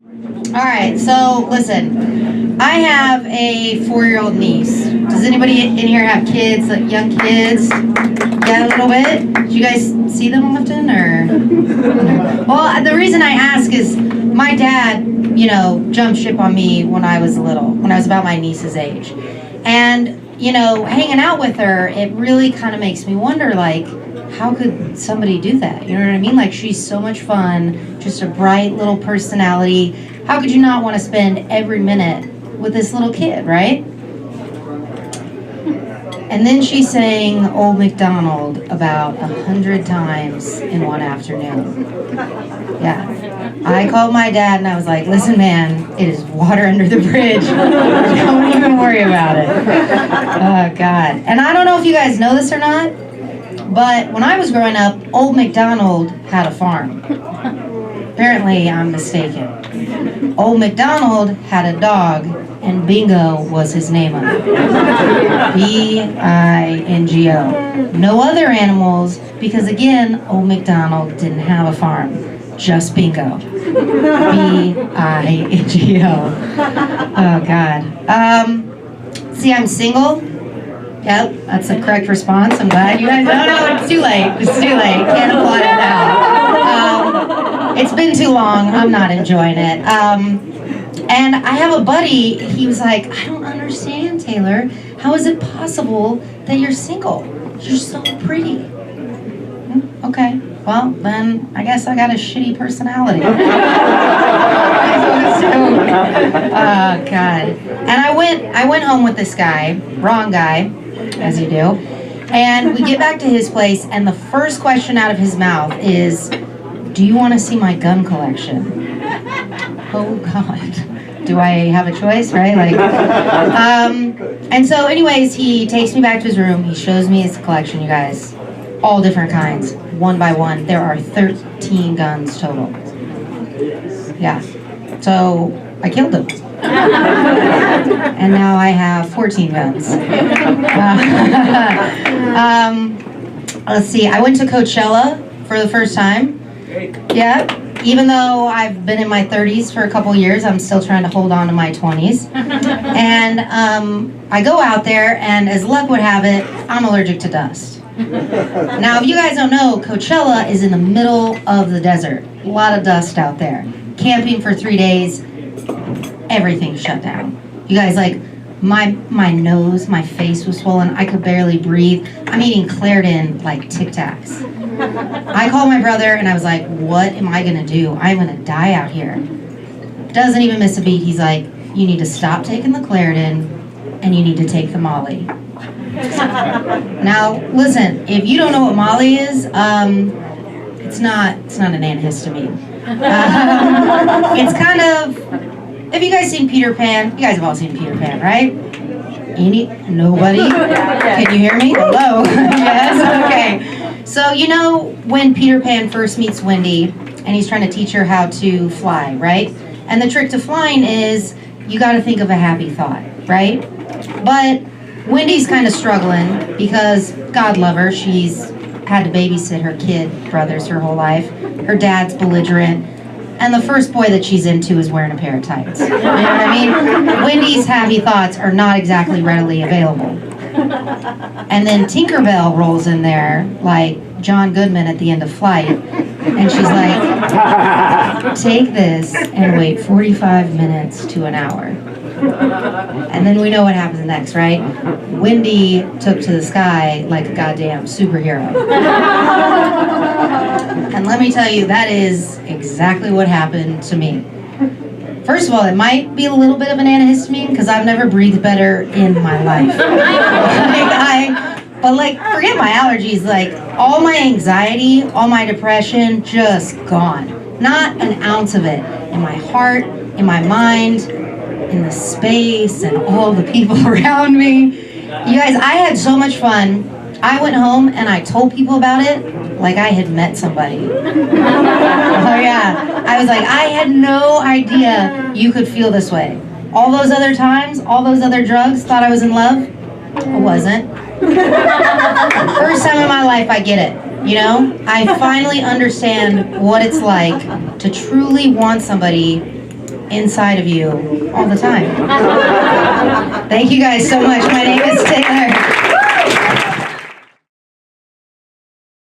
All right, so listen, I have a 4-year-old niece. Does anybody in here have kids, like young kids? Yeah, a little bit. Do you guys see them often, or? Well, the reason I ask is my dad, jumped ship on me when I was little, when I was about my niece's age, and hanging out with her, it really kind of makes me wonder, like, how could somebody do that? You know what I mean? Like, she's so much fun, just a bright little personality. How could you not want to spend every minute with this little kid, right? And then she sang Old MacDonald about 100 times in one afternoon. Yeah. I called my dad and I was like, listen, man, it is water under the bridge. Don't even worry about it. Oh, God. And I don't know if you guys know this or not, but when I was growing up, Old MacDonald had a farm. Apparently, I'm mistaken. Old MacDonald had a dog, and Bingo was his name of it. B-I-N-G-O. No other animals, because again, Old MacDonald didn't have a farm. Just Bingo. B-I-N-G-O. Oh, God. See, I'm single. Yep, that's the correct response. I'm glad you guys. No, it's too late. It's too late. Can't applaud it now. It's been too long. I'm not enjoying it. And I have a buddy. He was like, I don't understand, Taylor. How is it possible that you're single? You're so pretty. Okay. Well, then I guess I got a shitty personality. Oh, God. And I went home with this guy, wrong guy, as you do, and we get back to his place, and the first question out of his mouth is, do you want to see my gun collection? Oh, God. Do I have a choice, right? And so anyways, he takes me back to his room. He shows me his collection, you guys. All different kinds, one by one. There are 13 guns total. Yeah. So I killed him. And now I have 14 guns. Let's see. I went to Coachella for the first time. Yeah. Even though I've been in my 30s for a couple years, I'm still trying to hold on to my 20s. And I go out there, and as luck would have it, I'm allergic to dust. Now, if you guys don't know, Coachella is in the middle of the desert. A lot of dust out there. Camping for 3 days, everything's shut down. You guys, like, my nose, my face was swollen. I could barely breathe. I'm eating Claritin like Tic Tacs. I called my brother and I was like, what am I gonna do? I'm gonna die out here. Doesn't even miss a beat. He's like, you need to stop taking the Claritin and you need to take the Molly. Now, listen, if you don't know what Molly is, it's not an antihistamine. It's kind of, have you guys seen Peter Pan? You guys have all seen Peter Pan, right? Nobody? Can you hear me? Hello? Yes? Okay. So, when Peter Pan first meets Wendy, and he's trying to teach her how to fly, right? And the trick to flying is, you gotta think of a happy thought, right? But Wendy's kind of struggling because, God love her, she's had to babysit her kid brothers her whole life. Her dad's belligerent. And the first boy that she's into is wearing a pair of tights. You know what I mean? Wendy's happy thoughts are not exactly readily available. And then Tinkerbell rolls in there, like John Goodman at the end of Flight. And she's like, take this and wait 45 minutes to an hour. And then we know what happens next, right? Wendy took to the sky like a goddamn superhero. And let me tell you, that is exactly what happened to me. First of all, it might be a little bit of an antihistamine because I've never breathed better in my life. But forget my allergies, all my anxiety, all my depression, just gone. Not an ounce of it. In my heart, in my mind, in the space, and all the people around me. You guys, I had so much fun. I went home and I told people about it like I had met somebody. Oh yeah. I was like, I had no idea you could feel this way. All those other times, all those other drugs, thought I was in love. I wasn't. First time in my life I get it. I finally understand what it's like to truly want somebody inside of you all the time. Thank you guys so much. My name is Taylor.